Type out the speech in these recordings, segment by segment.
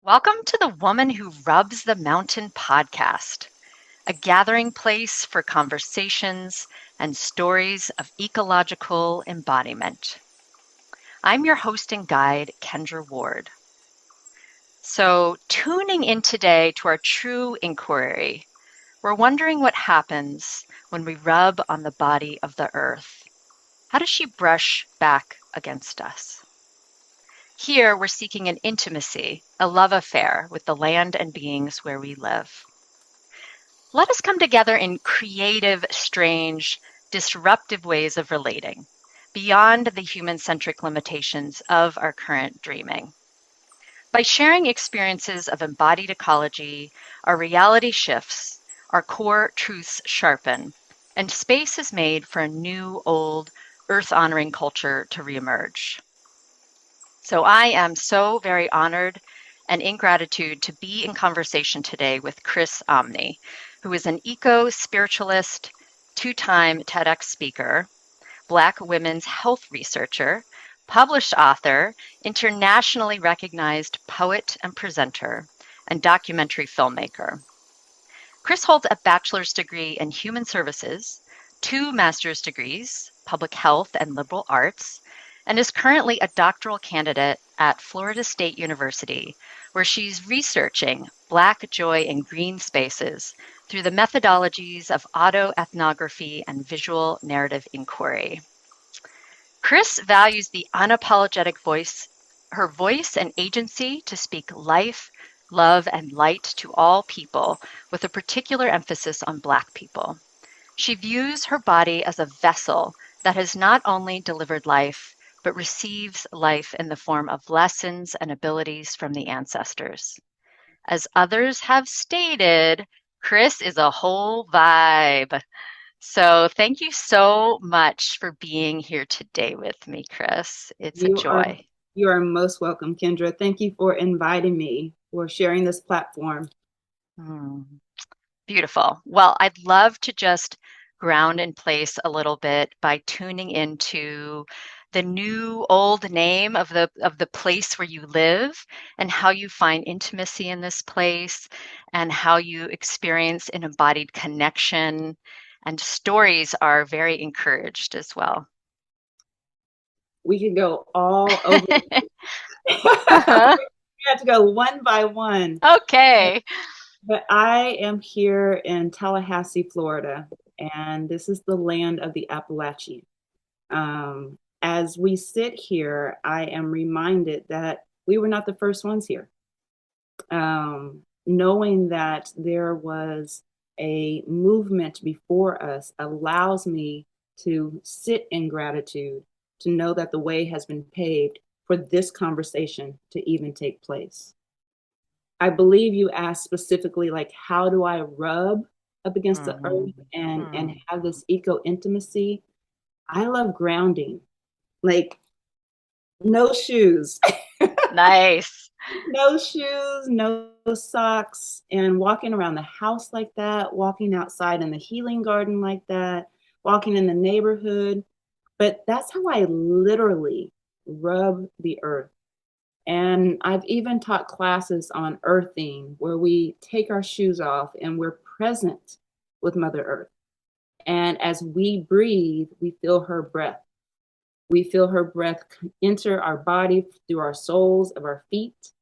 Welcome to the Woman Who Rubs the Mountain podcast, a gathering place for conversations and stories of ecological embodiment. I'm your host and guide, Kendra Ward. So, tuning in today to our true inquiry, we're wondering what happens when we rub on the body of the earth. How does she brush back against us? Here, we're seeking an intimacy, a love affair with the land and beings where we live. Let us come together in creative, strange, disruptive ways of relating, beyond the human-centric limitations of our current dreaming. By sharing experiences of embodied ecology, our reality shifts, our core truths sharpen, and space is made for a new, old, earth-honoring culture to reemerge. So I am so very honored and in gratitude to be in conversation today with Chris Omni, who is an eco-spiritualist, two-time TEDx speaker, Black women's health researcher, published author, internationally recognized poet and presenter, and documentary filmmaker. Chris holds a bachelor's degree in human services, 2 master's degrees, public health and liberal arts, and is currently a doctoral candidate at Florida State University, where she's researching Black joy in green spaces through the methodologies of autoethnography and visual narrative inquiry. Chris values the unapologetic voice, her voice and agency to speak life, love, and light to all people, with a particular emphasis on Black people. She views her body as a vessel that has not only delivered life, but receives life in the form of lessons and abilities from the ancestors. As others have stated, Chris is a whole vibe. So thank you so much for being here today with me, Chris. It's a joy. You are most welcome, Kendra. Thank you for inviting me, for sharing this platform. Beautiful. Well, I'd love to just ground in place a little bit by tuning into the new old name of the place where you live and how you find intimacy in this place and how you experience an embodied connection, and stories are very encouraged as well. We could go all over. We have to go one by one. Okay. But I am here in Tallahassee, Florida, and this is the land of the Appalachian. As we sit here, I am reminded that we were not the first ones here. Knowing that there was a movement before us allows me to sit in gratitude, to know that the way has been paved for this conversation to even take place. I believe you asked specifically, like, how do I rub up against the earth and have this eco intimacy? I love grounding, like no shoes. Nice. No shoes, no socks, and walking around the house like that, walking outside in the healing garden like that, walking in the neighborhood. But that's how I literally rub the earth. And I've even taught classes on earthing where we take our shoes off and we're present with Mother Earth. And as we breathe, we feel her breath. We feel her breath enter our body through our soles of our feet,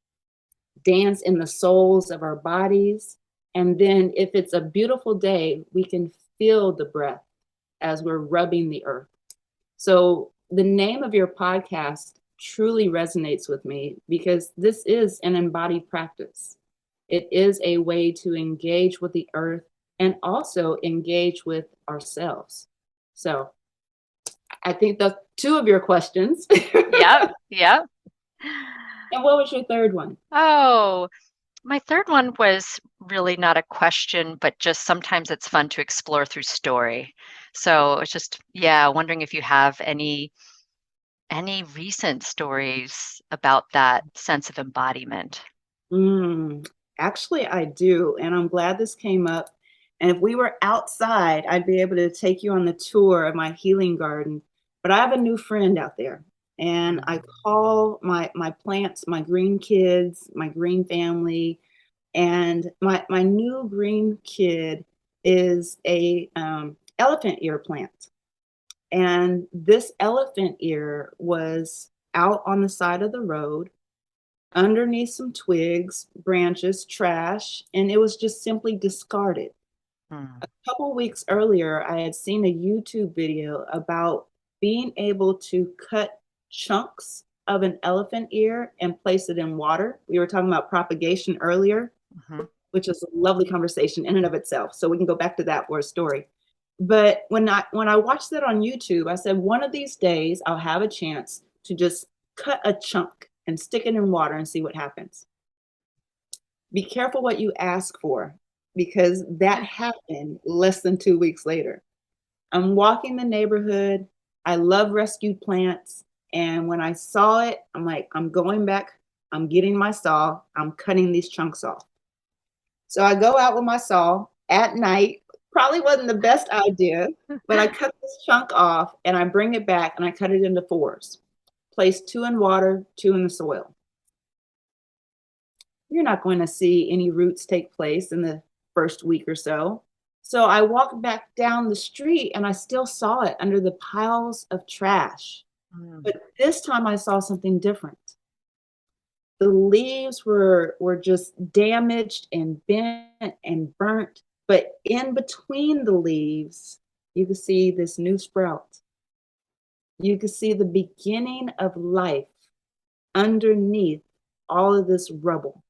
dance in the soles of our bodies. And then if it's a beautiful day, we can feel the breath as we're rubbing the earth. So the name of your podcast truly resonates with me because this is an embodied practice. It is a way to engage with the earth and also engage with ourselves. So I think that's 2 of your questions. Yep. And what was your third one? Oh, my third one was really not a question, but just sometimes it's fun to explore through story. So it's just, wondering if you have any recent stories about that sense of embodiment. Actually, I do. And I'm glad this came up. And if we were outside, I'd be able to take you on the tour of my healing garden. But I have a new friend out there. And I Mm. call my plants, my green kids, my green family, and my new green kid is a elephant ear plant. And this elephant ear was out on the side of the road, underneath some twigs, branches, trash, and it was just simply discarded. A Mm. couple weeks earlier, I had seen a YouTube video about being able to cut chunks of an elephant ear and place it in water. We were talking about propagation earlier, Mhm. which is a lovely conversation in and of itself. So we can go back to that for a story. But when I watched that on YouTube, I said one of these days I'll have a chance to just cut a chunk and stick it in water and see what happens. Be careful what you ask for, because that happened less than 2 weeks later. I'm walking the neighborhood. I love rescued plants. And when I saw it, I'm like, I'm going back. I'm getting my saw. I'm cutting these chunks off. So I go out with my saw at night. Probably wasn't the best idea, but I cut this chunk off and I bring it back and I cut it into fours. Place 2 in water, 2 in the soil. You're not going to see any roots take place in the first week or so. So I walked back down the street and I still saw it under the piles of trash. Mm. But this time I saw something different. The leaves were just damaged and bent and burnt, but in between the leaves, you could see this new sprout. You could see the beginning of life underneath all of this rubble.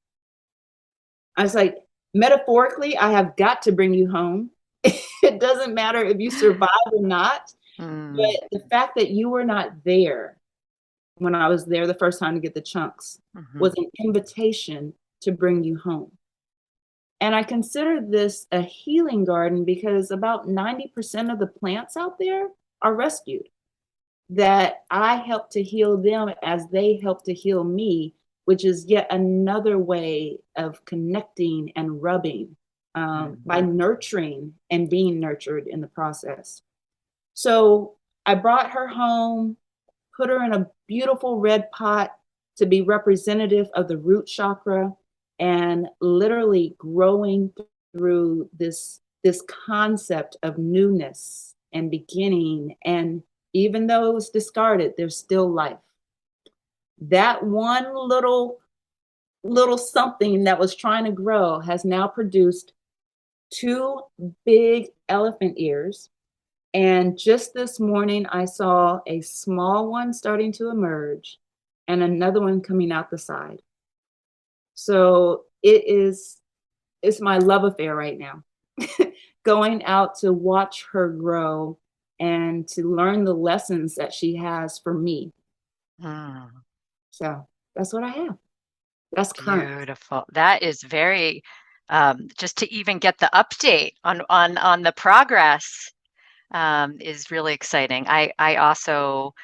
I was like, metaphorically, I have got to bring you home. It doesn't matter if you survive or not, Mm. but the fact that you were not there when I was there the first time to get the chunks was Mhm. an invitation to bring you home. And I consider this a healing garden because about 90% of the plants out there are rescued, that I help to heal them as they help to heal me, which is yet another way of connecting and rubbing, Mm. by nurturing and being nurtured in the process. So I brought her home, put her in a beautiful red pot to be representative of the root chakra, and literally growing through this concept of newness and beginning. And even though it was discarded, there's still life. That one little something that was trying to grow has now produced 2 big elephant ears. And just this morning, I saw a small one starting to emerge and another one coming out the side. So it's my love affair right now. Going out to watch her grow and to learn the lessons that she has for me. Mm. So that's what I have. That's current. Beautiful. That is very, just to even get the update on the progress, is really exciting. I also,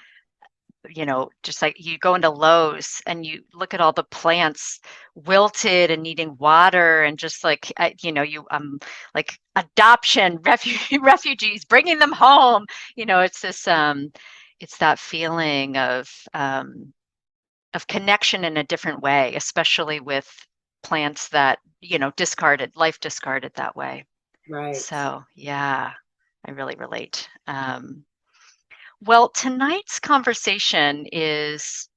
just like you go into Lowe's and you look at all the plants wilted and needing water and just like, you like adoption, refugees, bringing them home. It's this, it's that feeling of connection in a different way, especially with plants that, life discarded that way. Right. So, yeah, I really relate. Well, tonight's conversation is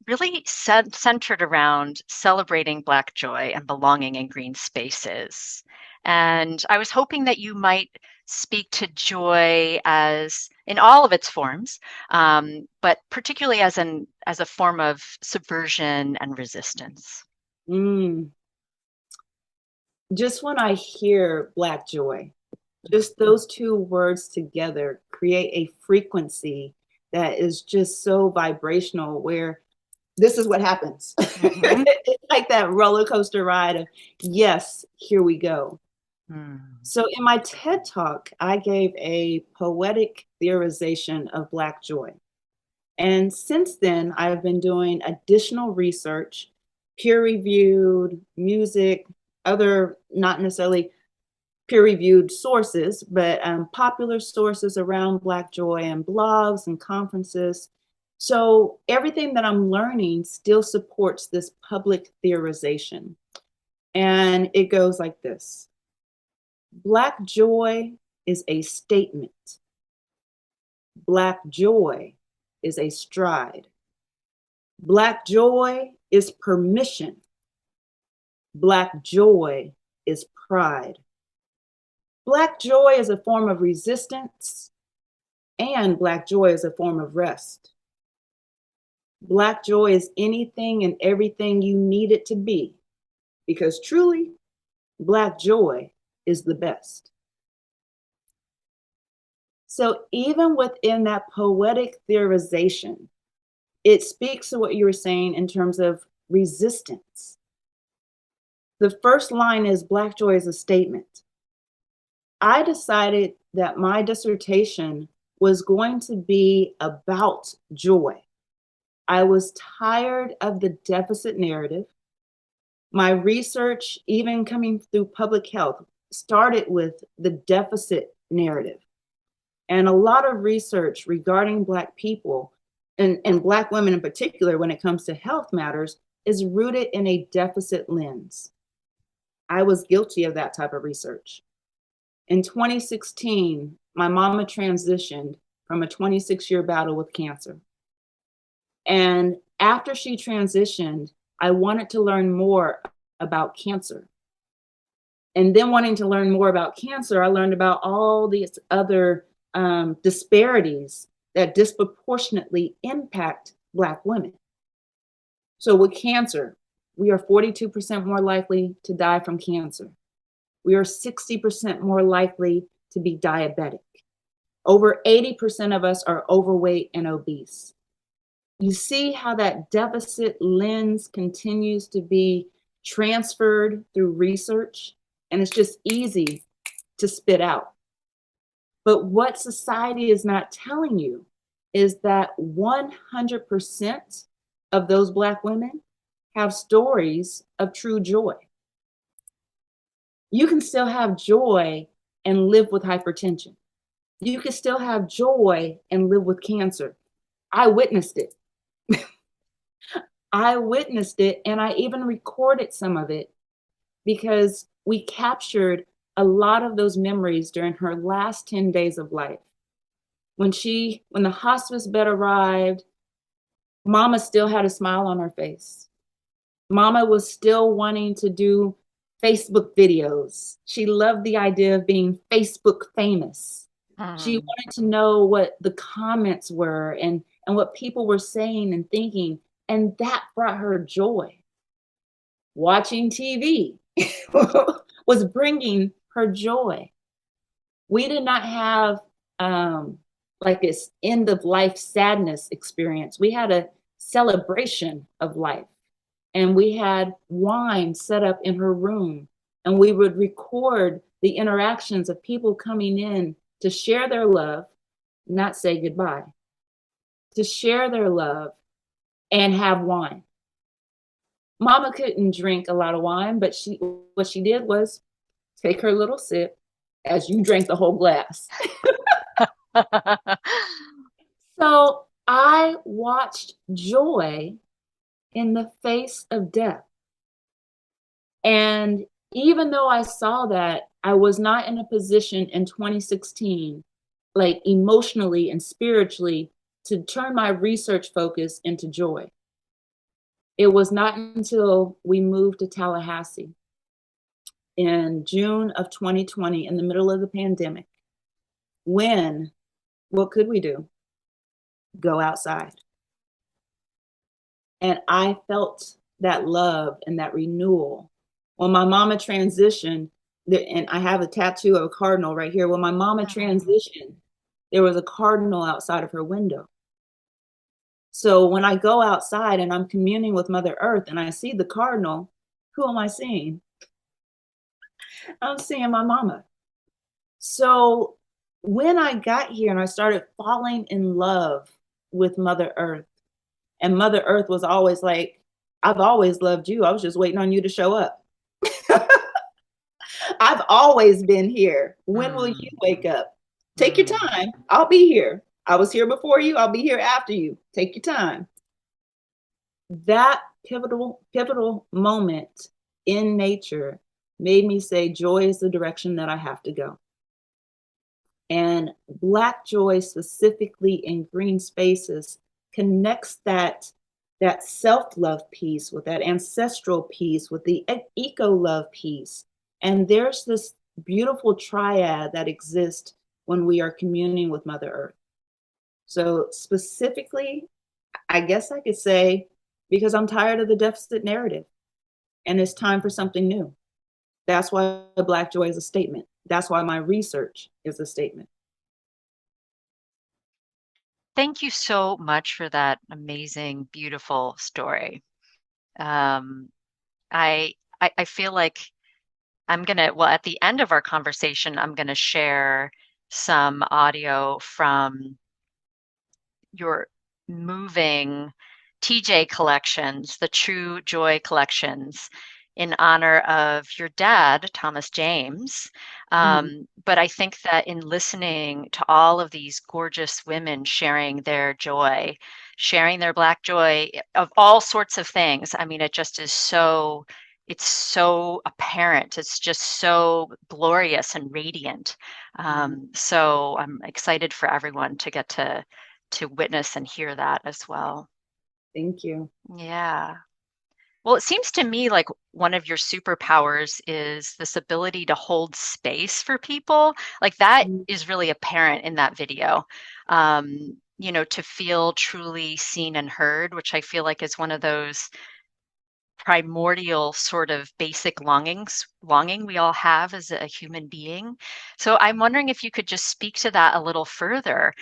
really centered around celebrating Black joy and belonging in green spaces. And I was hoping that you might speak to joy as in all of its forms, but particularly as a form of subversion and resistance. Mm. Just when I hear Black joy, just those 2 words together create a frequency that is just so vibrational, where this is what happens. Mhm. It's like that roller coaster ride of, yes, here we go. Mm. So in my TED talk, I gave a poetic theorization of Black joy. And since then, I've been doing additional research, peer reviewed music, other not necessarily peer-reviewed sources, but popular sources around Black joy and blogs and conferences. So everything that I'm learning still supports this public theorization. And it goes like this. Black joy is a statement. Black joy is a stride. Black joy is permission. Black joy is pride. Black joy is a form of resistance, and Black joy is a form of rest. Black joy is anything and everything you need it to be, because truly, Black joy is the best. So even within that poetic theorization, it speaks to what you were saying in terms of resistance. The first line is Black joy is a statement. I decided that my dissertation was going to be about joy. I was tired of the deficit narrative. My research, even coming through public health, started with the deficit narrative. And a lot of research regarding Black people and Black women in particular, when it comes to health matters, is rooted in a deficit lens. I was guilty of that type of research. In 2016, my mama transitioned from a 26-year battle with cancer. And after she transitioned, I wanted to learn more about cancer. And then wanting to learn more about cancer, I learned about all these other disparities that disproportionately impact Black women. So with cancer, we are 42% more likely to die from cancer. We are 60% more likely to be diabetic. Over 80% of us are overweight and obese. You see how that deficit lens continues to be transferred through research, and it's just easy to spit out. But what society is not telling you is that 100% of those Black women have stories of true joy. You can still have joy and live with hypertension. You can still have joy and live with cancer. I witnessed it. I witnessed it, and I even recorded some of it because we captured a lot of those memories during her last 10 days of life. When the hospice bed arrived, Mama still had a smile on her face. Mama was still wanting to do Facebook videos. She loved the idea of being Facebook famous. She wanted to know what the comments were and what people were saying and thinking. And that brought her joy. Watching TV was bringing her joy. We did not have like this end of life sadness experience. We had a celebration of life. And we had wine set up in her room. And we would record the interactions of people coming in to share their love, not say goodbye, to share their love and have wine. Mama couldn't drink a lot of wine, but what she did was take her little sip as you drank the whole glass. So I watched joy in the face of death. And even though I saw that, I was not in a position in 2016, like emotionally and spiritually, to turn my research focus into joy. It was not until we moved to Tallahassee in June of 2020, in the middle of the pandemic, what could we do? Go outside. And I felt that love and that renewal. When my mama transitioned, and I have a tattoo of a cardinal right here. When my mama transitioned, there was a cardinal outside of her window. So when I go outside and I'm communing with Mother Earth and I see the cardinal, who am I seeing? I'm seeing my mama. So when I got here and I started falling in love with Mother Earth, and Mother Earth was always like, I've always loved you. I was just waiting on you to show up. I've always been here. When will you wake up? Take your time. I'll be here. I was here before you, I'll be here after you. Take your time. That pivotal moment in nature made me say joy is the direction that I have to go. And Black joy, specifically in green spaces, connects that self-love piece with that ancestral piece, with the eco-love piece. And there's this beautiful triad that exists when we are communing with Mother Earth. So specifically, I guess I could say, because I'm tired of the deficit narrative and it's time for something new. That's why Black joy is a statement. That's why my research is a statement. Thank you so much for that amazing, beautiful story. Um, I feel like well, at the end of our conversation, I'm gonna share some audio from your moving TJ collections, the True Joy collections, in honor of your dad, Thomas James. Mhm. But I think that in listening to all of these gorgeous women sharing their joy, sharing their Black joy of all sorts of things, I mean, it just is so, it's so apparent. It's just so glorious and radiant. So I'm excited for everyone to get to witness and hear that as well. Thank you. Yeah. Well, it seems to me like one of your superpowers is this ability to hold space for people. Like that Mm. is really apparent in that video. To feel truly seen and heard, which I feel like is one of those primordial sort of basic longing we all have as a human being. So I'm wondering if you could just speak to that a little further,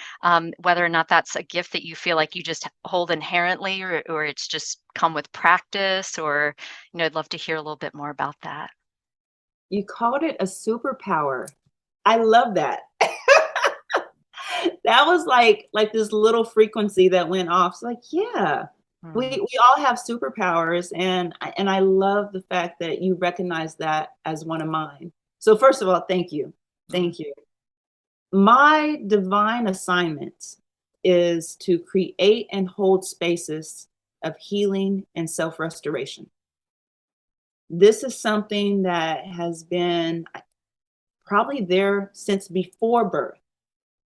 whether or not that's a gift that you feel like you just hold inherently, or it's just come with practice, or I'd love to hear a little bit more about that. You called it a superpower. I love that. That was like this little frequency that went off. It's like, yeah, Mm, we all have superpowers, and I love the fact that you recognize that as one of mine. So first of all, thank you. mm, Thank you. My divine assignment is to create and hold spaces of healing and self-restoration. This is something that has been probably there since before birth.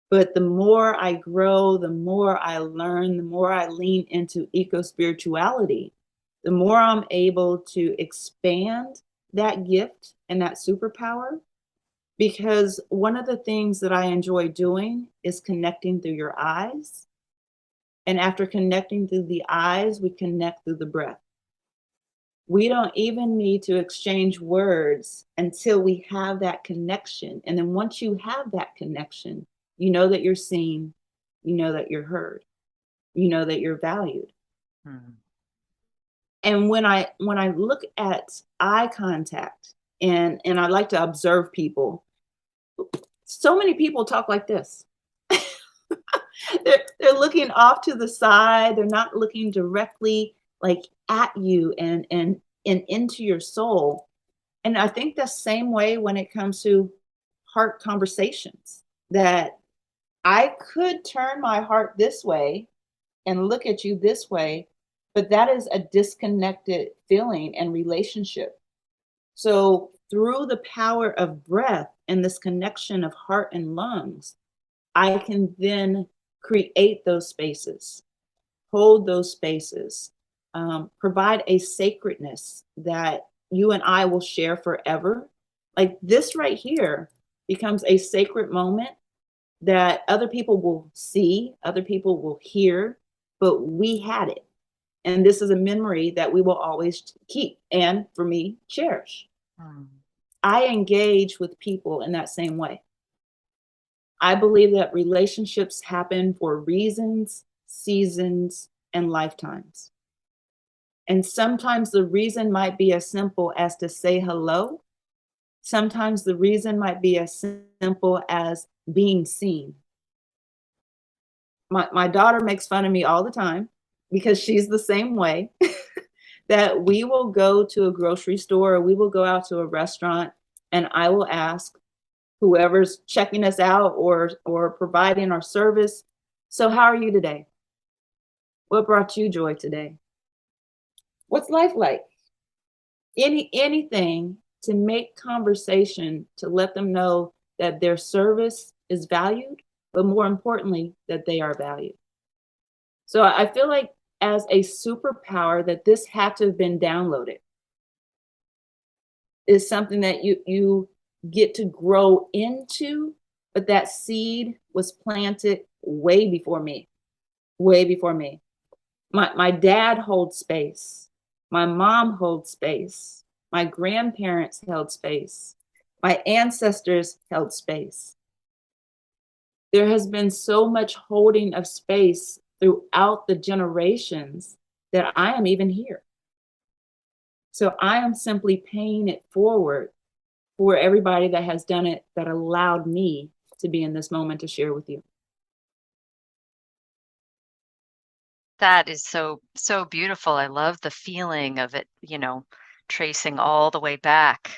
But the more I grow, the more I learn, the more I lean into eco-spirituality, the more I'm able to expand that gift and that superpower. Because one of the things that I enjoy doing is connecting through your eyes. And after connecting through the eyes, we connect through the breath. We don't even need to exchange words until we have that connection. And then once you have that connection, you know that you're seen, you know that you're heard, you know that you're valued. mm. And when I look at eye contact, and I like to observe people, so many people talk like this. They're looking off to the side. They're not looking directly like at you and into your soul. And I think the same way when it comes to heart conversations, that I could turn my heart this way and look at you this way, but that is a disconnected feeling and relationship. So through the power of breath and this connection of heart and lungs, I can then create those spaces, hold those spaces, provide a sacredness that you and I will share forever. Like this right here becomes a sacred moment that other people will see, other people will hear, but we had it. And this is a memory that we will always keep and, for me, cherish. Mm. I engage with people in that same way. I believe that relationships happen for reasons, seasons, and lifetimes. And sometimes the reason might be as simple as to say hello. Sometimes the reason might be as simple as being seen. My daughter makes fun of me all the time because she's the same way. That we will go to a grocery store, or we will go out to a restaurant, and I will ask whoever's checking us out or providing our service, So how are you today? What brought you joy today? What's life like? Anything to make conversation, to let them know that their service is valued, but more importantly, that they are valued. So I feel like as a superpower that this had to have been downloaded is something that you get to grow into, but that seed was planted way before me, way before me. My dad holds space. My mom holds space. My grandparents held space. My ancestors held space. There has been so much holding of space throughout the generations that I am even here. So I am simply paying it forward for everybody that has done it, that allowed me to be in this moment to share with you. That is so beautiful. I love the feeling of it, tracing all the way back,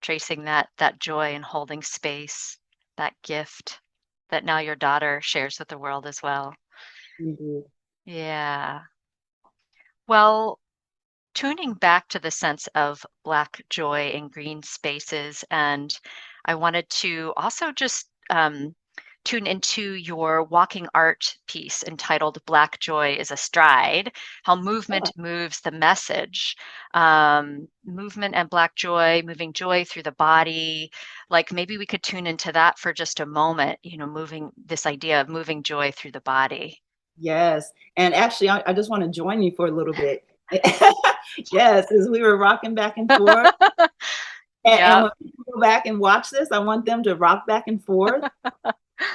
tracing that joy and holding space, that gift that now your daughter shares with the world as well. Indeed. Yeah. Well, tuning back to the sense of Black joy in green spaces, and I wanted to also just tune into your walking art piece entitled Black Joy is a Stride, how Yeah. movement moves the message. Movement and Black joy, moving joy through the body. Like maybe we could tune into that for just a moment, moving this idea of moving joy through the body. Yes. And actually, I just want to join you for a little bit. Yes, as we were rocking back and forth. And Yep. when people go back and watch this, I want them to rock back and forth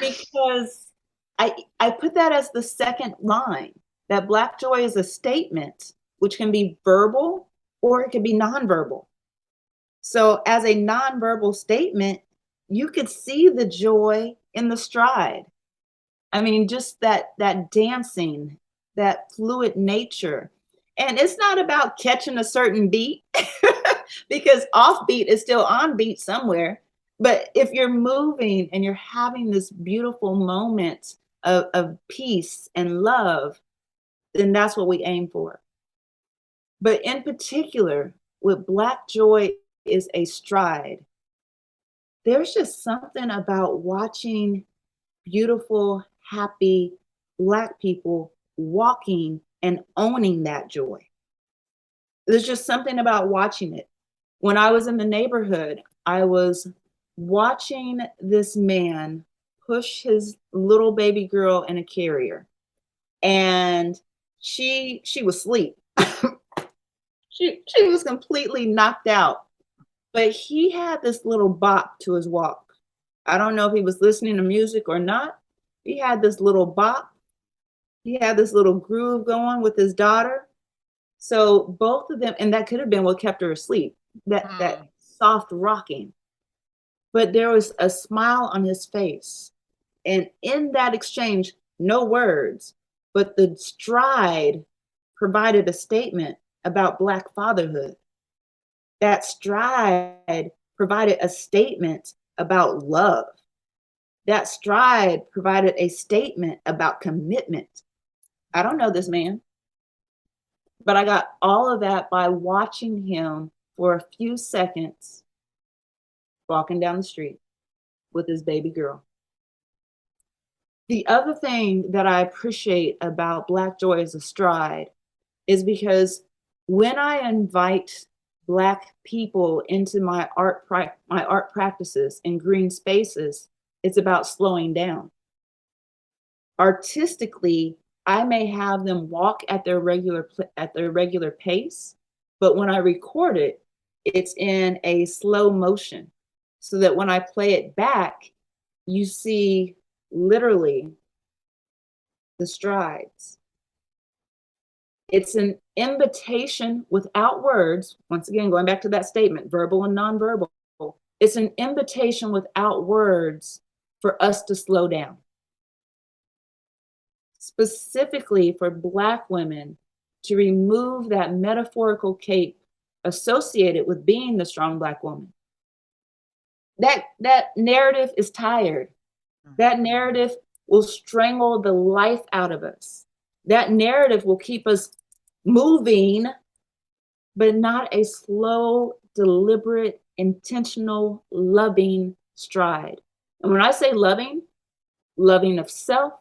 because I put that as the second line, that Black joy is a statement, which can be verbal or it can be nonverbal. So as a nonverbal statement, you could see the joy in the stride. I mean, just that dancing, that fluid nature. And it's not about catching a certain beat because offbeat is still on beat somewhere. But if you're moving and you're having this beautiful moment of peace and love, then that's what we aim for. But in particular, with Black joy is a stride. There's just something about watching beautiful, happy Black people walking and owning that joy. There's just something about watching it. When I was in the neighborhood, I was watching this man push his little baby girl in a carrier, and she was asleep. She was completely knocked out, but he had this little bop to his walk. I don't know if he was listening to music or not. He had this little bop. He had this little groove going with his daughter. So both of them, and that could have been what kept her asleep, that Mm. soft rocking. But there was a smile on his face. And in that exchange, no words, but the stride provided a statement about Black fatherhood. That stride provided a statement about love. That stride provided a statement about commitment. I don't know this man, but I got all of that by watching him for a few seconds walking down the street with his baby girl. The other thing that I appreciate about Black Joy as a Stride is because when I invite Black people into my art practices in green spaces, it's about slowing down. Artistically, I may have them walk at their regular pace, but when I record it, it's in a slow motion so that when I play it back, you see literally the strides. It's an invitation without words. Once again, going back to that statement, verbal and nonverbal. It's an invitation without words for us to slow down. Specifically for Black women to remove that metaphorical cape associated with being the strong Black woman. That narrative is tired. That narrative will strangle the life out of us. That narrative will keep us moving, but not a slow, deliberate, intentional, loving stride. And when I say loving, loving of self,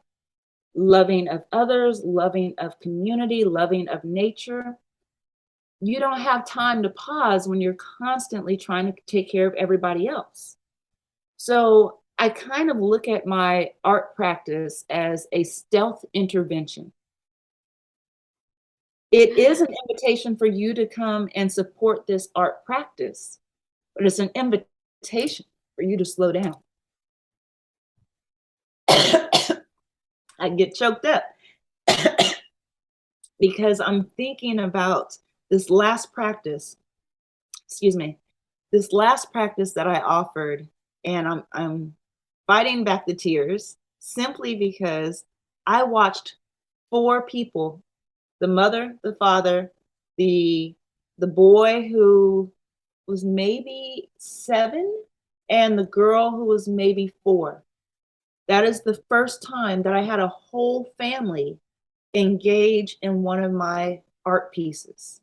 loving of others, loving of community, loving of nature, you don't have time to pause when you're constantly trying to take care of everybody else. So I kind of look at my art practice as a stealth intervention. It is an invitation for you to come and support this art practice, but it's an invitation for you to slow down. I get choked up because I'm thinking about this last practice, this last practice that I offered, and I'm fighting back the tears simply because I watched 4 people, the mother, the father, the boy who was maybe 7, and the girl who was maybe 4. That is the first time that I had a whole family engage in one of my art pieces.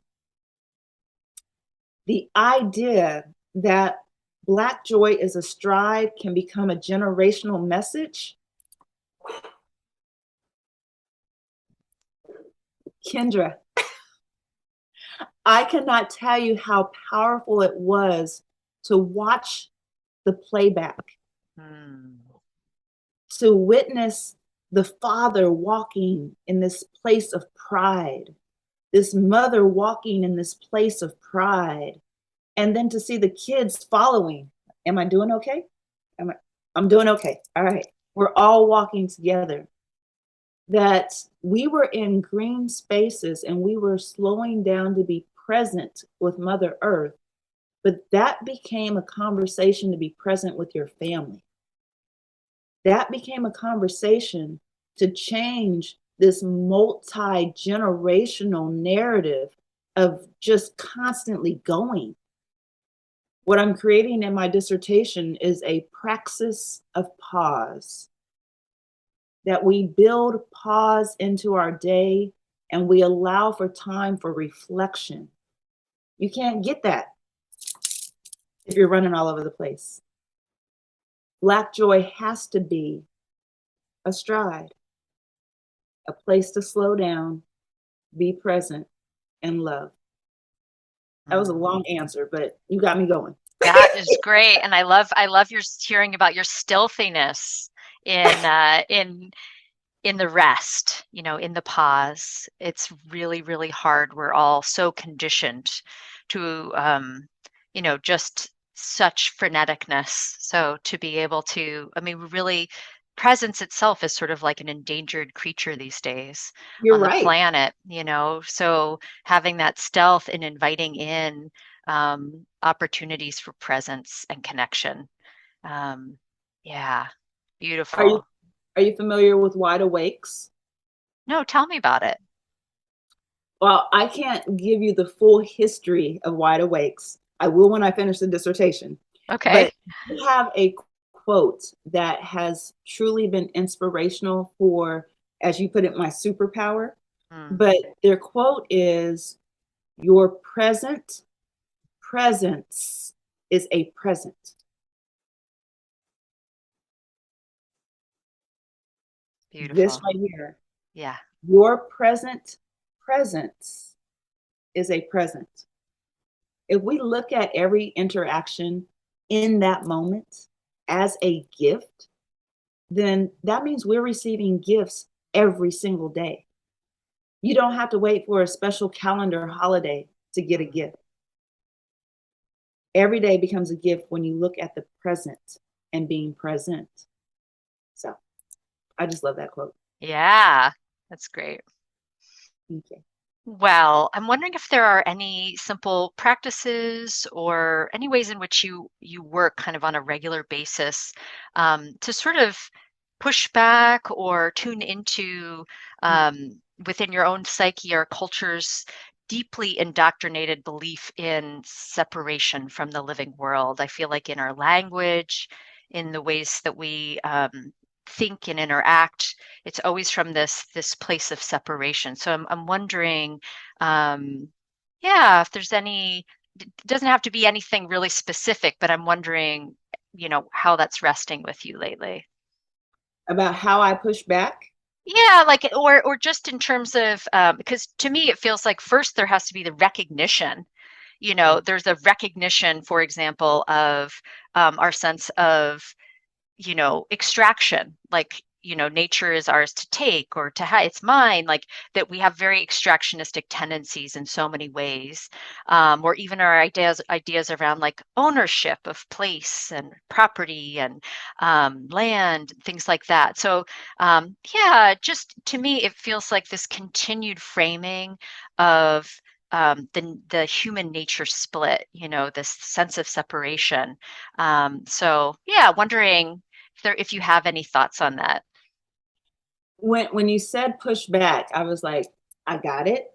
The idea that Black joy is a stride can become a generational message. Kendra, I cannot tell you how powerful it was to watch the playback, to witness the father walking in this place of pride, this mother walking in this place of pride, and then to see the kids following. Am I doing okay? I'm doing okay. All right. We're all walking together. That we were in green spaces and we were slowing down to be present with Mother Earth, but that became a conversation to be present with your family. That became a conversation to change this multi-generational narrative of just constantly going. What I'm creating in my dissertation is a praxis of pause, that we build pause into our day and we allow for time for reflection. You can't get that if you're running all over the place. Black joy has to be a stride, a place to slow down, be present, and love. That was a long answer, but you got me going. That is great, and I love your hearing about your stealthiness in the rest, in the pause. It's really, really hard. We're all so conditioned to, just such freneticness. So to be able to, really, presence itself is sort of like an endangered creature these days You're on the right. planet, so having that stealth and inviting in opportunities for presence and connection. Yeah, beautiful. Are you familiar with wide awakes? No, tell me about it. Well, I can't give you the full history of wide awakes. I will when I finish the dissertation. Okay. But we have a quote that has truly been inspirational for, as you put it, my superpower. But their quote is, your presence is a present. This Beautiful. right here, Yeah. your presence is a present. If we look at every interaction in that moment as a gift, then that means we're receiving gifts every single day. You don't have to wait for a special calendar holiday to get a gift. Every day becomes a gift when you look at the present and being present. So I just love that quote. Yeah, that's great. Thank you. Well, I'm wondering if there are any simple practices or any ways in which you work kind of on a regular basis to sort of push back or tune into within your own psyche or culture's deeply indoctrinated belief in separation from the living world. I feel like in our language, in the ways that we think and interact, it's always from this place of separation. So I'm wondering, yeah, if there's any, it doesn't have to be anything really specific, but I'm wondering, how that's resting with you lately. About how I push back. Yeah, like, or just in terms of, because to me it feels like first there has to be the recognition. There's a recognition, for example, of our sense of extraction, like, nature is ours to take or to have, it's mine, like that we have very extractionistic tendencies in so many ways, or even our ideas around like ownership of place and property and land, things like that. So yeah, just to me, it feels like this continued framing of the human nature split, this sense of separation. So yeah, wondering if you have any thoughts on that. When you said push back, I was like, I got it.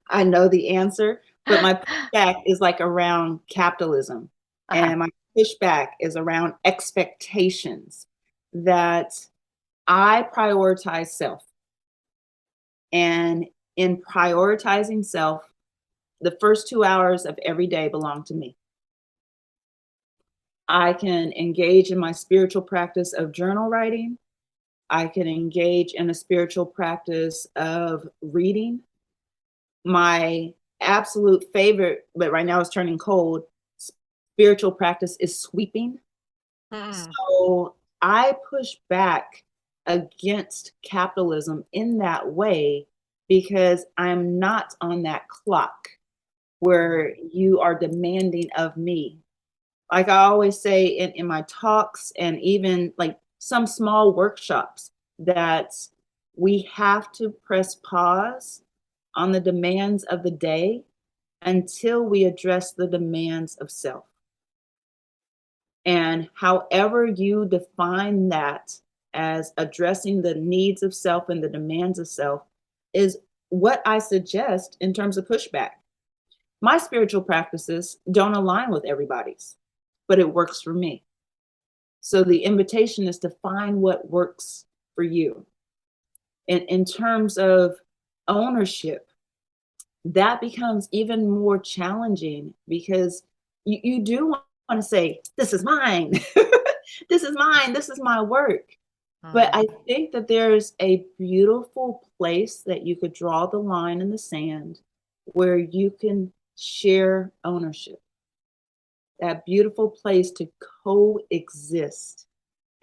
I know the answer, but my pushback is like around capitalism, Uh-huh. and my pushback is around expectations that I prioritize self. And in prioritizing self, the first 2 hours of every day belong to me. I can engage in my spiritual practice of journal writing. I can engage in a spiritual practice of reading. My absolute favorite, but right now it's turning cold, spiritual practice is sweeping. Mm, So I push back against capitalism in that way because I'm not on that clock where you are demanding of me. Like I always say in my talks and even like some small workshops, that we have to press pause on the demands of the day until we address the demands of self. And however you define that as addressing the needs of self and the demands of self is what I suggest in terms of pushback. My spiritual practices don't align with everybody's, but it works for me. So the invitation is to find what works for you. In terms of ownership, that becomes even more challenging because you do want to say, this is mine. This is mine. This is my work. But mm, I think that there's a beautiful place that you could draw the line in the sand where you can share ownership, that beautiful place to coexist.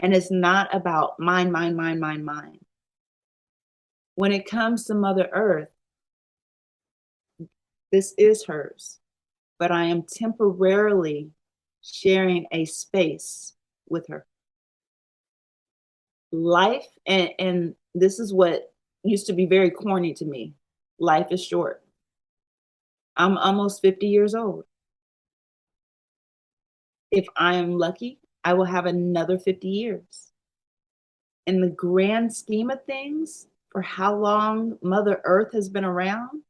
And it's not about mine, mine, mine, mine, mine. When it comes to Mother Earth, this is hers, but I am temporarily sharing a space with her. Life, and this is what used to be very corny to me, life is short. I'm almost 50 years old. If I am lucky, I will have another 50 years. In the grand scheme of things, for how long Mother Earth has been around,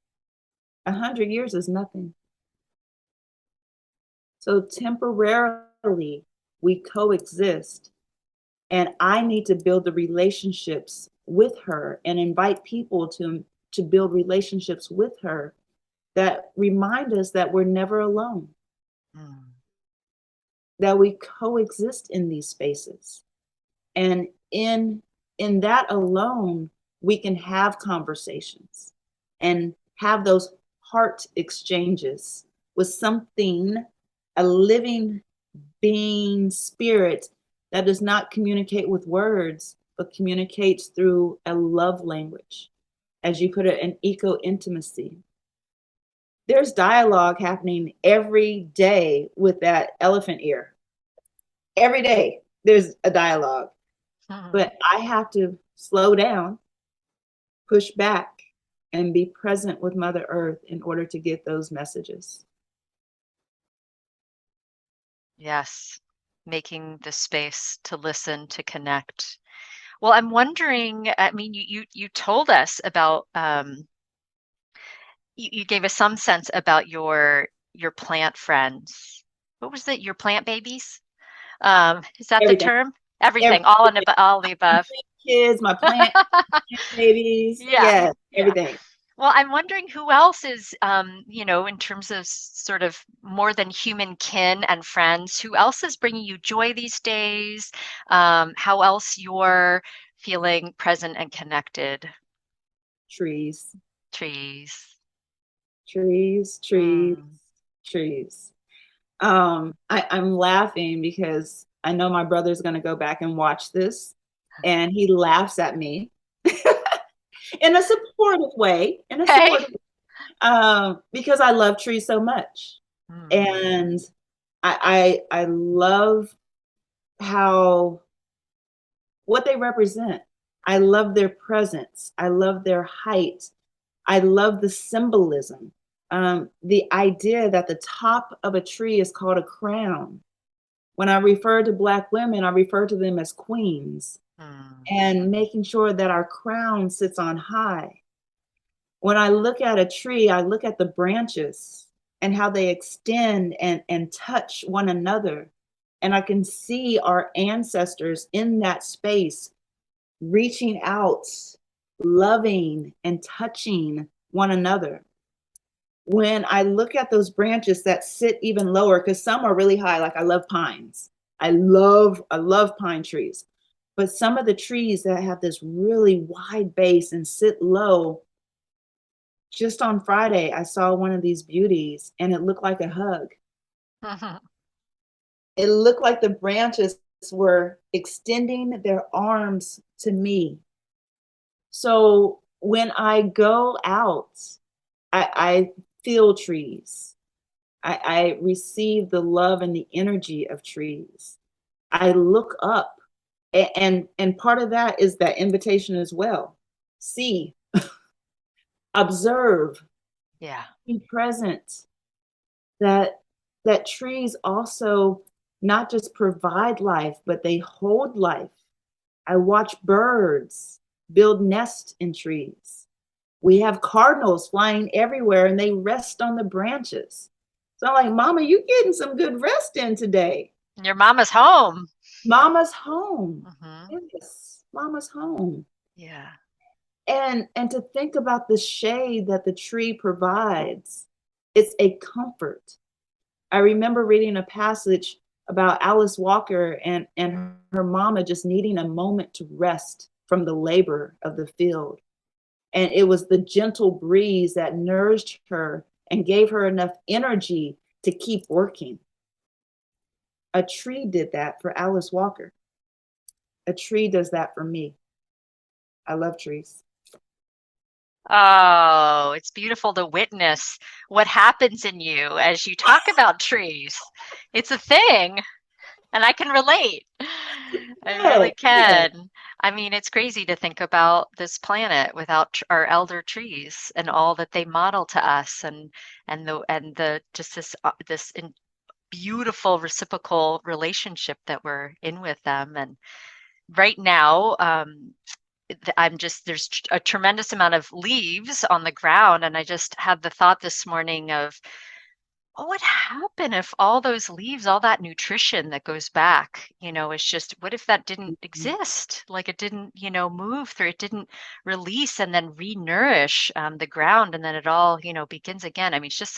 100 years is nothing. So temporarily, we coexist. And I need to build the relationships with her and invite people to build relationships with her that remind us that we're never alone, mm. that we coexist in these spaces. And in that alone, we can have conversations and have those heart exchanges with something, a living being spirit that does not communicate with words, but communicates through a love language, as you put it, an eco intimacy. There's dialogue happening every day with that elephant ear. Every day there's a dialogue, Mm. but I have to slow down, push back, and be present with Mother Earth in order to get those messages. Yes, making the space to listen, to connect. Well, I'm wondering, I mean, you told us about, you gave us some sense about your plant friends. What was it? Your plant babies? Is that the Everything. term? Everything, Everything. all the My above. plant kids, my plant babies. Yeah, Yes, yeah. everything. Well, I'm wondering who else is, in terms of sort of more than human kin and friends, who else is bringing you joy these days? How else you're feeling present and connected? Trees, Trees. trees, trees, Mm. trees. I'm laughing because I know my brother's going to go back and watch this, and he laughs at me in a supportive way, Okay. because I love trees so much, Mm. and I love how what they represent. I love their presence. I love their height. I love the symbolism. The idea that the top of a tree is called a crown. When I refer to Black women, I refer to them as queens, Mm. and making sure that our crown sits on high. When I look at a tree, I look at the branches and how they extend and touch one another. And I can see our ancestors in that space reaching out, loving, and touching one another. When I look at those branches that sit even lower, because some are really high, like I love pines. I love pine trees. But some of the trees that have this really wide base and sit low, just on Friday, I saw one of these beauties and it looked like a hug. It looked like the branches were extending their arms to me. So when I go out, I feel trees. I receive the love and the energy of trees. I look up, and part of that is that invitation as well. See, observe, Yeah. be present. That that trees also not just provide life, but they hold life. I watch birds build nests in trees. We have cardinals flying everywhere and they rest on the branches. So I'm like, Mama, you getting some good rest in today. Your mama's home. Mama's home. Hmm. Yes, Mama's home. Yeah. And to think about the shade that the tree provides, it's a comfort. I remember reading a passage about Alice Walker and her mama just needing a moment to rest from the labor of the field. And it was the gentle breeze that nourished her and gave her enough energy to keep working. A tree did that for Alice Walker. A tree does that for me. I love trees. Oh, it's beautiful to witness what happens in you as you talk about trees. It's a thing, and I can relate. I Yeah, really yeah. can. I mean, it's crazy to think about this planet without our elder trees and all that they model to us, and the just this beautiful reciprocal relationship that we're in with them. And right now, there's a tremendous amount of leaves on the ground, and I just had the thought this morning of, what would happen if all those leaves, all that nutrition that goes back, is just, what if that didn't exist? Like it didn't, move through, it didn't release and then re-nourish the ground, and then it all, begins again. I mean, it's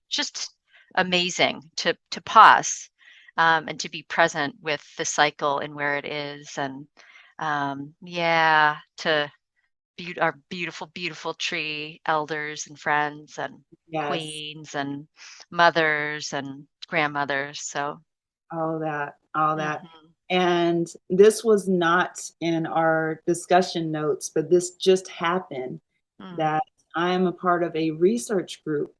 just amazing to pause and to be present with the cycle and where it is, and yeah, to our beautiful, beautiful tree elders and friends and Yes. queens and mothers and grandmothers. So, All that. mhm, And this was not in our discussion notes, but this just happened mm, that I am a part of a research group.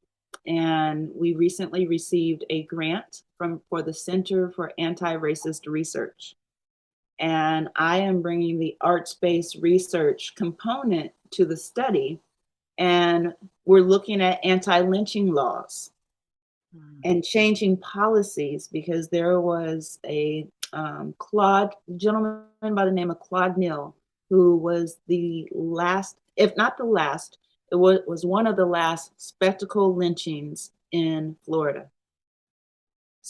And we recently received a grant for the Center for Anti-Racist Research. And I am bringing the arts-based research component to the study. And we're looking at anti-lynching laws mm, and changing policies, because there was a gentleman by the name of Claude Neal, who was the last, if not the last, it was one of the last spectacle lynchings in Florida.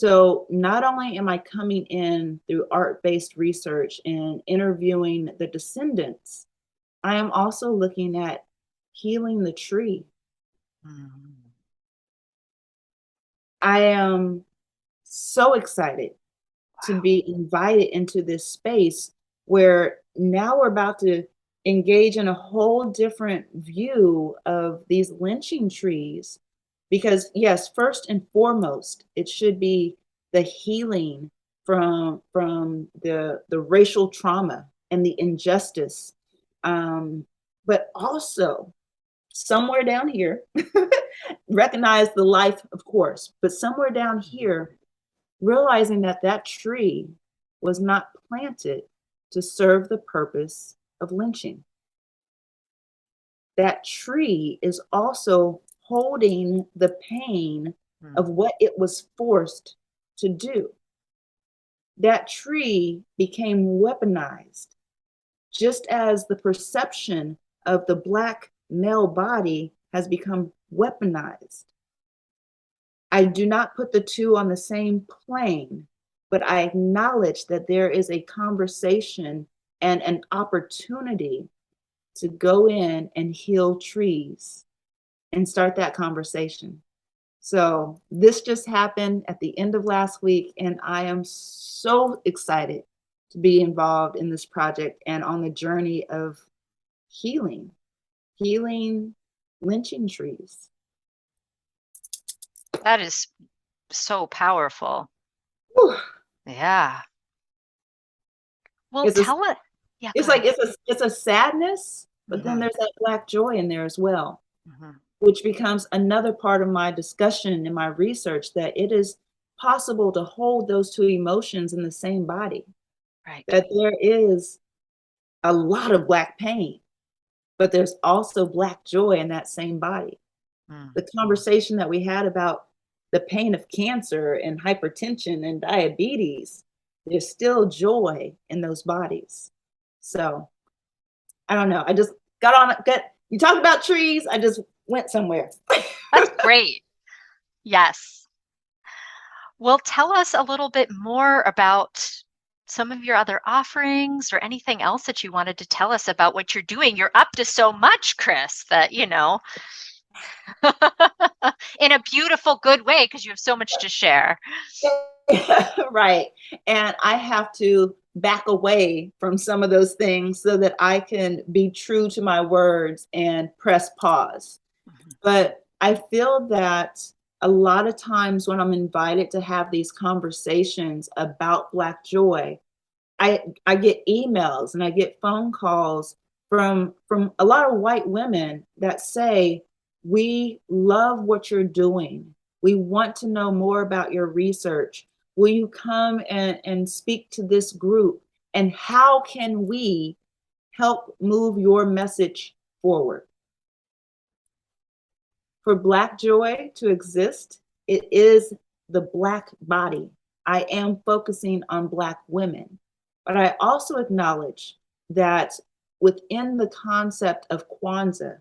So not only am I coming in through art-based research and interviewing the descendants, I am also looking at healing the tree. Mm. I am so excited to Wow. be invited into this space where now we're about to engage in a whole different view of these lynching trees. Because yes, first and foremost, it should be the healing from the racial trauma and the injustice. But also somewhere down here, recognize the life, of course, but somewhere down here, realizing that that tree was not planted to serve the purpose of lynching. That tree is also holding the pain of Mm. what it was forced to do. That tree became weaponized, just as the perception of the Black male body has become weaponized. I do not put the two on the same plane, but I acknowledge that there is a conversation and an opportunity to go in and heal trees and start that conversation. So this just happened at the end of last week, and I am so excited to be involved in this project and on the journey of healing, healing lynching trees. That is so powerful. Whew. Yeah. Well, It's a tell it. Yeah, go It's like ahead. it's a sadness, but then Hmm. there's that Black joy in there as well, Hmm. which becomes another part of my discussion in my research, that it is possible to hold those two emotions in the same body, Right. that there is a lot of Black pain, but there's also Black joy in that same body. Mm. The conversation that we had about the pain of cancer and hypertension and diabetes, there's still joy in those bodies. So I don't know. I just you talk about trees, I just went somewhere. That's great. Yes. Well, tell us a little bit more about some of your other offerings or anything else that you wanted to tell us about what you're doing. You're up to so much, Chris, that, in a beautiful, good way, because you have so much to share. Right. And I have to back away from some of those things so that I can be true to my words and press pause. Mhm. But I feel that a lot of times when I'm invited to have these conversations about Black joy, I get emails and I get phone calls from a lot of white women that say, "We love what you're doing. We want to know more about your research. Will you come and speak to this group? And how can we help move your message forward?" For Black joy to exist, it is the Black body. I am focusing on Black women, but I also acknowledge that within the concept of Kwanzaa,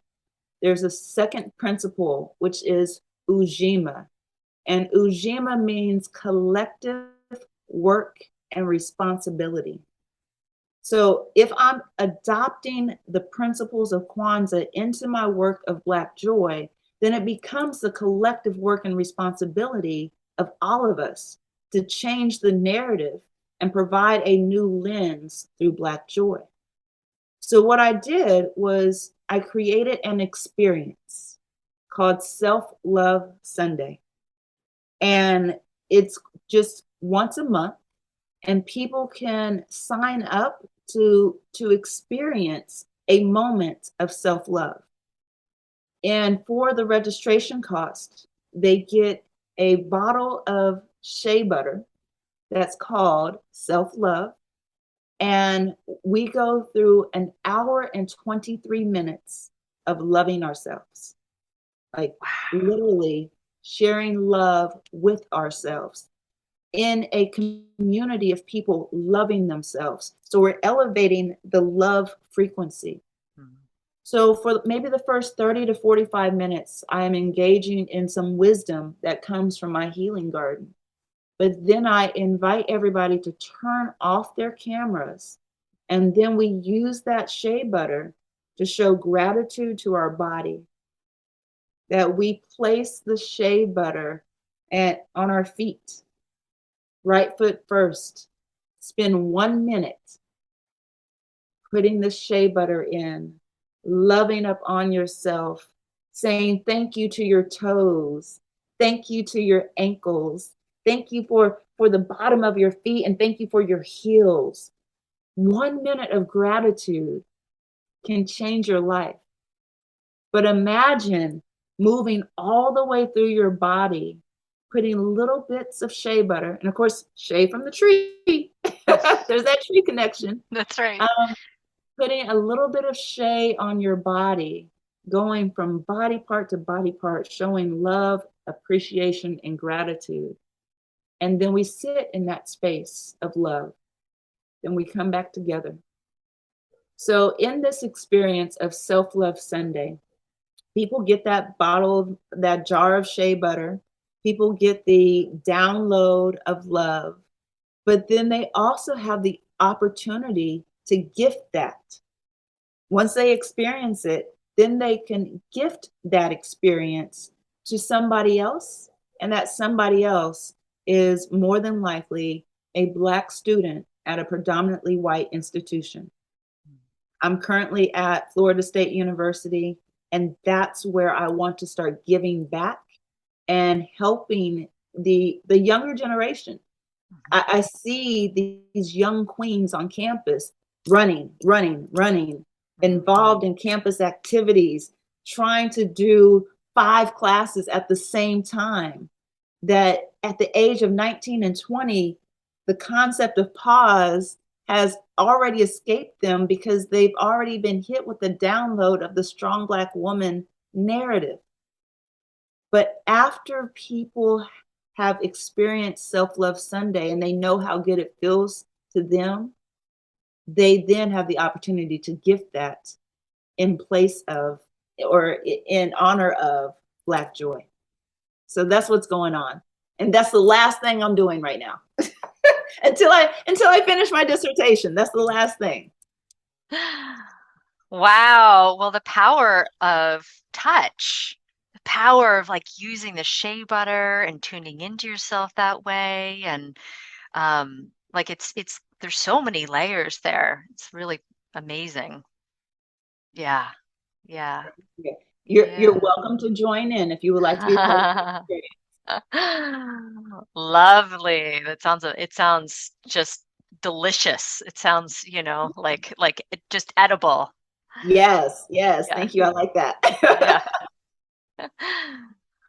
there's a second principle, which is Ujima. And Ujima means collective work and responsibility. So if I'm adopting the principles of Kwanzaa into my work of Black joy, then it becomes the collective work and responsibility of all of us to change the narrative and provide a new lens through Black joy. So what I did was I created an experience called Self-Love Sunday. And it's just once a month, and people can sign up to experience a moment of self-love. And for the registration cost, they get a bottle of shea butter that's called Self-Love. And we go through an hour and 23 minutes of loving ourselves, like Wow. literally sharing love with ourselves in a community of people loving themselves. So we're elevating the love frequency. Mm. So for maybe the first 30 to 45 minutes, I am engaging in some wisdom that comes from my healing garden. But then I invite everybody to turn off their cameras. And then we use that shea butter to show gratitude to our body, that we place the shea butter on our feet, right foot first. Spend 1 minute putting the shea butter in, loving up on yourself, saying thank you to your toes, thank you to your ankles, thank you for the bottom of your feet, and thank you for your heels. 1 minute of gratitude can change your life. But imagine moving all the way through your body, putting little bits of shea butter, and of course, shea from the tree. There's that tree connection. That's right. Putting a little bit of shea on your body, going from body part to body part, showing love, appreciation, and gratitude. And then we sit in that space of love. Then we come back together. So, in this experience of Self Love Sunday, people get that bottle, that jar of shea butter. People get the download of love. But then they also have the opportunity to gift that. Once they experience it, then they can gift that experience to somebody else. And that somebody else is more than likely a Black student at a predominantly white institution. I'm currently at Florida State University, and that's where I want to start giving back and helping the younger generation. I see these young queens on campus running, involved in campus activities, trying to do 5 classes at the same time. That at the age of 19 and 20, the concept of pause has already escaped them because they've already been hit with the download of the strong Black woman narrative. But after people have experienced Self-Love Sunday and they know how good it feels to them, they then have the opportunity to gift that in place of or in honor of Black joy. So that's what's going on. And that's the last thing I'm doing right now. until I finish my dissertation. That's the last thing. Wow. Well, the power of touch, the power of like using the shea butter and tuning into yourself that way. And like there's so many layers there. It's really amazing. Yeah. Yeah. Yeah. You're Yeah. welcome to join in if you would like to be a part of the experience. Lovely. It sounds just delicious. It sounds, like just edible. Yes, yes. Yeah. Thank you. I like that. Yeah.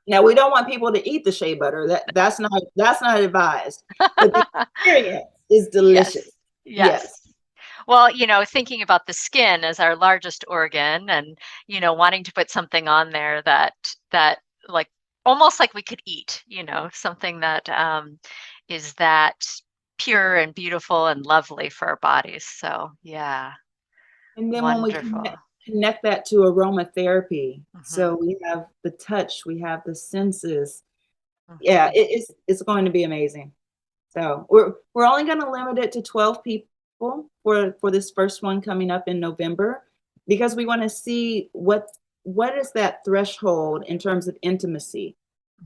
Now we don't want people to eat the shea butter. That's not advised. But the experience is delicious. Yes. Yes. Yes. Well, thinking about the skin as our largest organ and, wanting to put something on there that like almost like we could eat, something that is that pure and beautiful and lovely for our bodies. So, yeah, And then when we wonderful. connect that to aromatherapy, Hmm. so we have the touch, we have the senses. Yeah, Hmm. it's going to be amazing. So we're only going to limit it to 12 people for this first one coming up in November, because we want to see what is that threshold in terms of intimacy.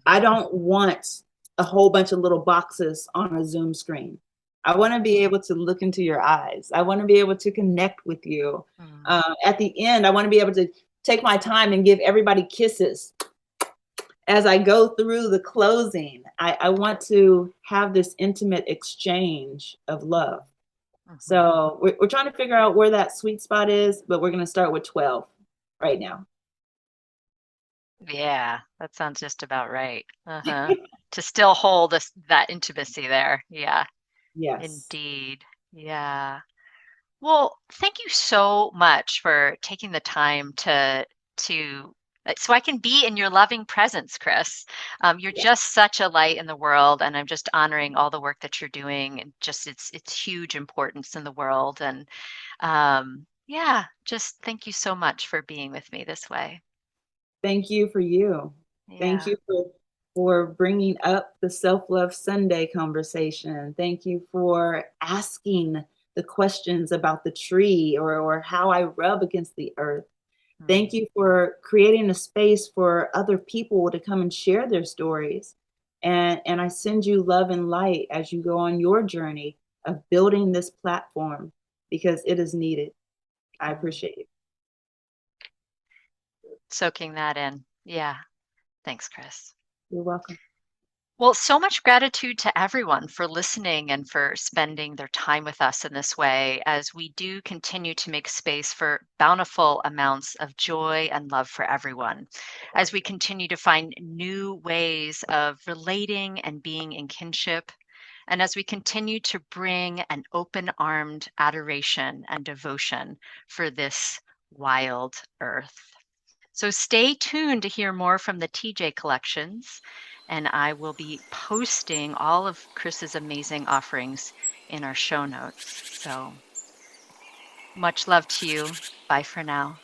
I don't want a whole bunch of little boxes on a Zoom screen. I want to be able to look into your eyes. I want to be able to connect with you. Mm. At the end, I want to be able to take my time and give everybody kisses as I go through the closing. I want to have this intimate exchange of love. Mhm. So we're trying to figure out where that sweet spot is, but we're going to start with 12 right now. Yeah, that sounds just about right. Uh-huh. To still hold that intimacy there. Yeah, Yes. indeed. Yeah. Well, thank you so much for taking the time to so I can be in your loving presence, Chris. You're Yeah. just such a light in the world, and I'm just honoring all the work that you're doing, and just it's huge importance in the world. And yeah, just thank you so much for being with me this way. Thank you for you. Thank Yeah. you for for bringing up the Self-Love Sunday conversation. Thank you for asking the questions about the tree or how I rub against the earth. Thank you for creating a space for other people to come and share their stories. And I send you love and light as you go on your journey of building this platform because it is needed. I appreciate it. Soaking that in. Yeah. Thanks, Chris. You're welcome. Well, so much gratitude to everyone for listening and for spending their time with us in this way as we do continue to make space for bountiful amounts of joy and love for everyone, as we continue to find new ways of relating and being in kinship, and as we continue to bring an open-armed adoration and devotion for this wild earth. So stay tuned to hear more from the TJ collections, and I will be posting all of Chris's amazing offerings in our show notes. So much love to you. Bye for now.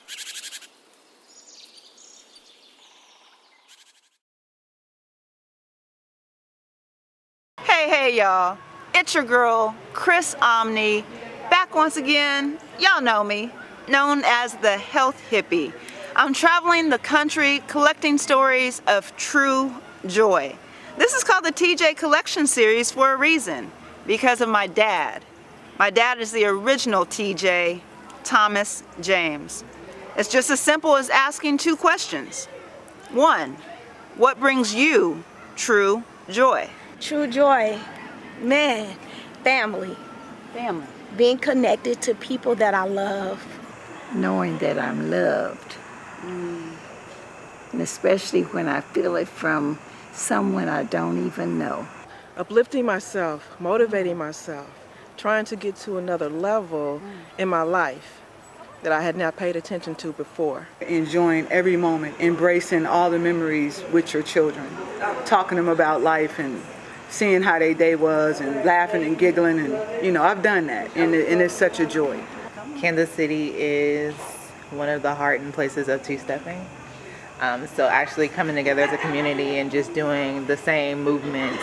Hey, y'all. It's your girl, Chris Omni, back once again. Y'all know me, known as the Health Hippie. I'm traveling the country collecting stories of true joy. This is called the TJ Collection Series for a reason, because of my dad. My dad is the original TJ, Thomas James. It's just as simple as asking two questions. One, what brings you true joy? True joy, man, family. Family. Being connected to people that I love. Knowing that I'm loved. And especially when I feel it from someone I don't even know. Uplifting myself, motivating myself, trying to get to another level in my life that I had not paid attention to before. Enjoying every moment, embracing all the memories with your children, talking to them about life and seeing how their day was and laughing and giggling, and I've done that, and it's such a joy. Kansas City is one of the heart and places of two-stepping. So actually coming together as a community and just doing the same movements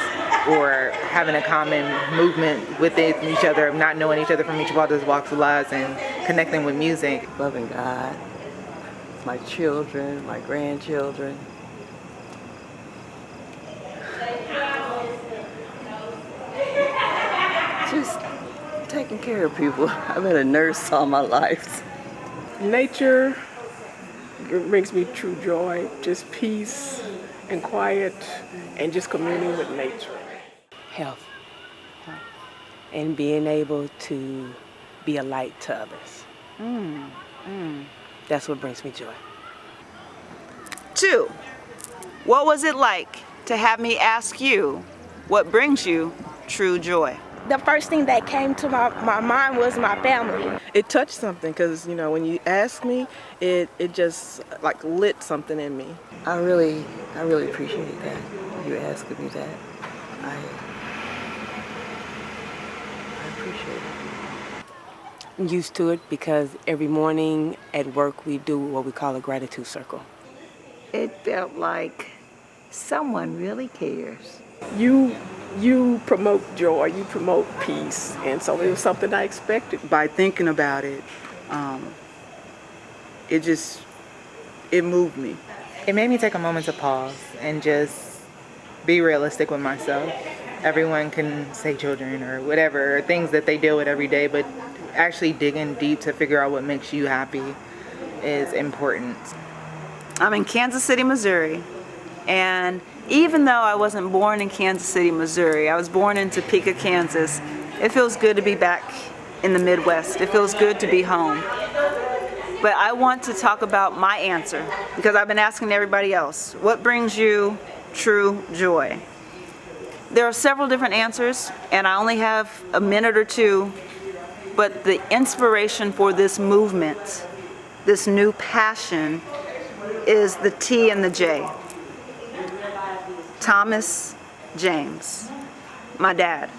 or having a common movement within each other, not knowing each other from each other's walks of lives and connecting with music. Loving God, my children, my grandchildren. Just taking care of people. I've been a nurse all my life. Nature brings me true joy, just peace and quiet and just communing with nature. Health. And being able to be a light to others. That's what brings me joy. Two, what was it like to have me ask you what brings you true joy? The first thing that came to my mind was my family. It touched something because, when you asked me, it just like lit something in me. I really appreciate that. You asking me that. I appreciate it. I'm used to it because every morning at work we do what we call a gratitude circle. It felt like someone really cares. You promote joy, you promote peace, and so it was something I expected. By thinking about it, it moved me. It made me take a moment to pause and just be realistic with myself. Everyone can say children or whatever, or things that they deal with every day, but actually digging deep to figure out what makes you happy is important. I'm in Kansas City, Missouri, and even though I wasn't born in Kansas City, Missouri, I was born in Topeka, Kansas, it feels good to be back in the Midwest. It feels good to be home. But I want to talk about my answer because I've been asking everybody else, what brings you true joy? There are several different answers, and I only have a minute or two, but the inspiration for this movement, this new passion, is the T and the J. Thomas James, my dad.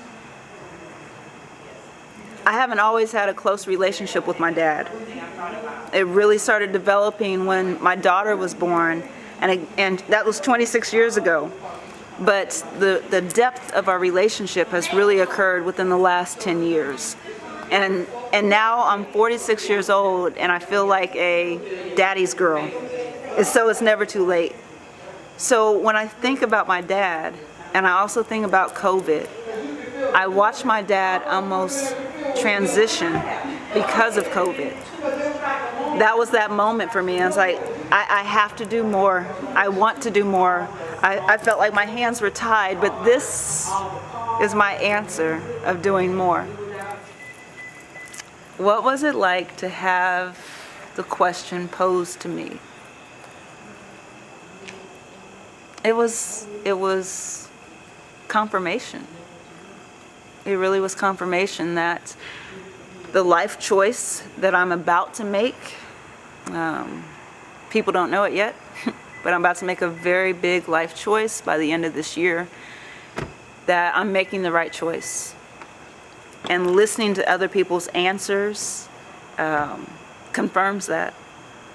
I haven't always had a close relationship with my dad. It really started developing when my daughter was born, and that was 26 years ago. but the depth of our relationship has really occurred within the last 10 years. And now I'm 46 years old and I feel like a daddy's girl. And so it's never too late. So when I think about my dad, and I also think about COVID, I watched my dad almost transition because of COVID. That was that moment for me. I was like, I have to do more. I want to do more. I felt like my hands were tied, but this is my answer of doing more. What was it like to have the question posed to me? It was confirmation. It really was confirmation that the life choice that I'm about to make, people don't know it yet, but I'm about to make a very big life choice by the end of this year, that I'm making the right choice. And listening to other people's answers confirms that.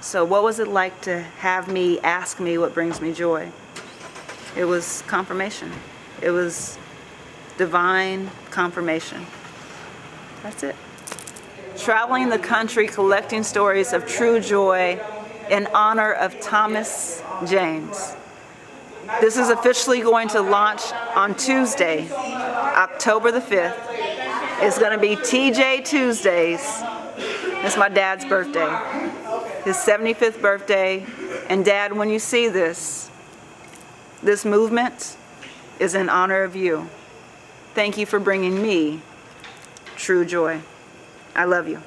So what was it like to have me ask me what brings me joy? It was confirmation. It was divine confirmation. That's it. Traveling the country collecting stories of true joy in honor of Thomas James. This is officially going to launch on Tuesday, October the 5th. It's going to be TJ Tuesdays. It's my dad's birthday, his 75th birthday. And Dad, when you see this movement is in honor of you. Thank you for bringing me true joy. I love you.